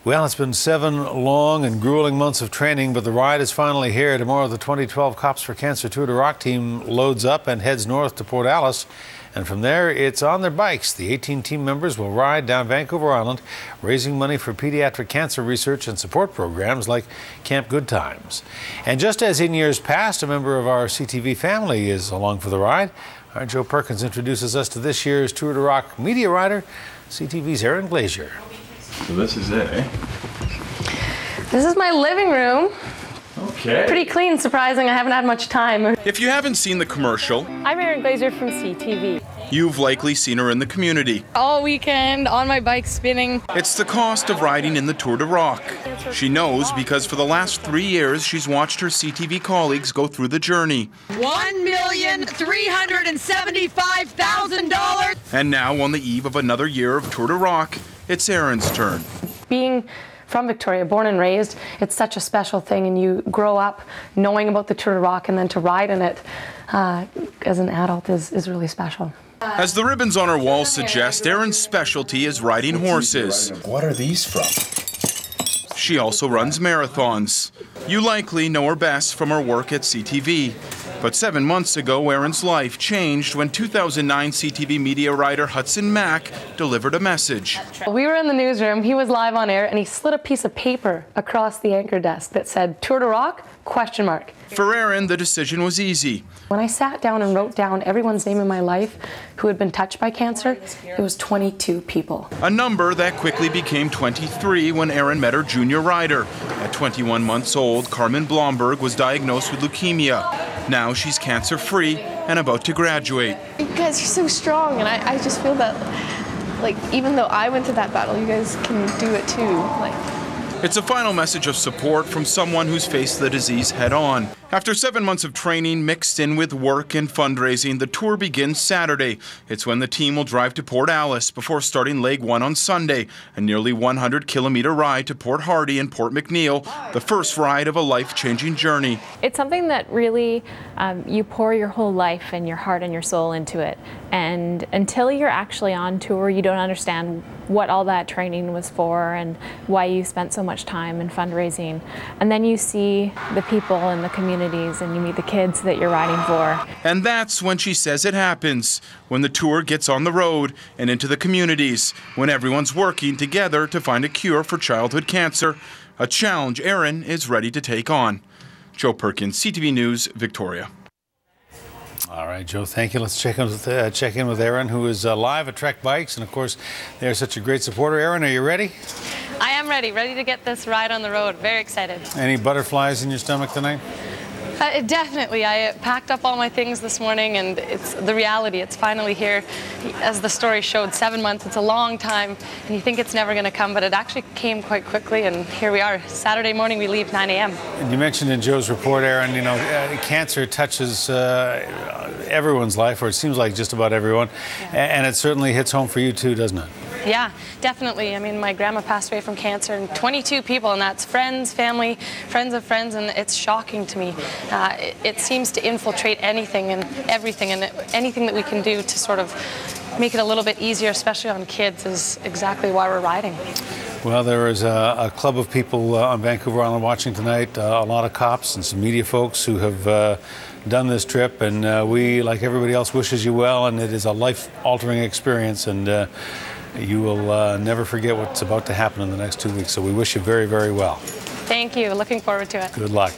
Well, it's been 7 long and grueling months of training, but the ride is finally here. Tomorrow, the 2012 Cops for Cancer Tour de Rock team loads up and heads north to Port Alice. And from there, it's on their bikes. The 18 team members will ride down Vancouver Island, raising money for pediatric cancer research and support programs like Camp Good Times. And just as in years past, a member of our CTV family is along for the ride. Our Joe Perkins introduces us to this year's Tour de Rock media rider, CTV's Erin Glazier. So this is it, eh? This is my living room. Okay. Pretty clean, surprising. I haven't had much time. If you haven't seen the commercial, I'm Erin Glazier from CTV. You've likely seen her in the community. All weekend, on my bike spinning. It's the cost of riding in the Tour de Rock. She knows because for the last 3 years, she's watched her CTV colleagues go through the journey. $1,375,000. And now, on the eve of another year of Tour de Rock, it's Erin's turn. Being from Victoria, born and raised, it's such a special thing, and you grow up knowing about the Tour de Rock, and then to ride in it as an adult is really special. As the ribbons on her wall suggest, Erin's specialty is riding horses. What are these from? She also runs marathons. You likely know her best from her work at CTV. But 7 months ago, Erin's life changed when 2009 CTV media writer Hudson Mack delivered a message. We were in the newsroom, he was live on air, and he slid a piece of paper across the anchor desk that said, Tour de Rock, ? For Erin, the decision was easy. When I sat down and wrote down everyone's name in my life who had been touched by cancer, it was 22 people. A number that quickly became 23 when Erin met her junior rider. At 21 months old, Carmen Blomberg was diagnosed with leukemia. Now she's cancer-free and about to graduate. You guys are so strong, and I just feel that, like, even though I went to that battle, you guys can do it too. It's a final message of support from someone who's faced the disease head-on. After 7 months of training mixed in with work and fundraising, the tour begins Saturday. It's when the team will drive to Port Alice before starting leg 1 on Sunday, a nearly 100-kilometer ride to Port Hardy and Port McNeill, the first ride of a life-changing journey. It's something that really, you pour your whole life and your heart and your soul into it. And until you're actually on tour, you don't understand what all that training was for and why you spent so much time in fundraising. And then you see the people in the communities and you meet the kids that you're riding for. And that's when she says it happens, when the tour gets on the road and into the communities, when everyone's working together to find a cure for childhood cancer, a challenge Erin is ready to take on. Joe Perkins, CTV News, Victoria. All right, Joe, thank you. Let's check in with Erin, who is live at Trek Bikes, and of course, they're such a great supporter. Erin, are you ready? I am ready to get this ride on the road. Very excited. Any butterflies in your stomach tonight? Definitely. I packed up all my things this morning, and it's the reality. It's finally here. As the story showed, 7 months, it's a long time, and you think it's never going to come, but it actually came quite quickly, and here we are. Saturday morning, we leave 9 a.m. And you mentioned in Joe's report, Erin, you know, cancer touches everyone's life, or it seems like just about everyone, and it certainly hits home for you too, doesn't it? Yeah, definitely. I mean, my grandma passed away from cancer, and 22 people, and that's friends, family, friends of friends, and it's shocking to me. It seems to infiltrate anything and everything, and anything that we can do to sort of make it a little bit easier, especially on kids, is exactly why we're riding. Well, there is a club of people on Vancouver Island watching tonight, a lot of cops and some media folks who have done this trip, and we, like everybody else, wishes you well, and it is a life-altering experience, and you will never forget what's about to happen in the next 2 weeks, so we wish you very, very well. Thank you. Looking forward to it. Good luck.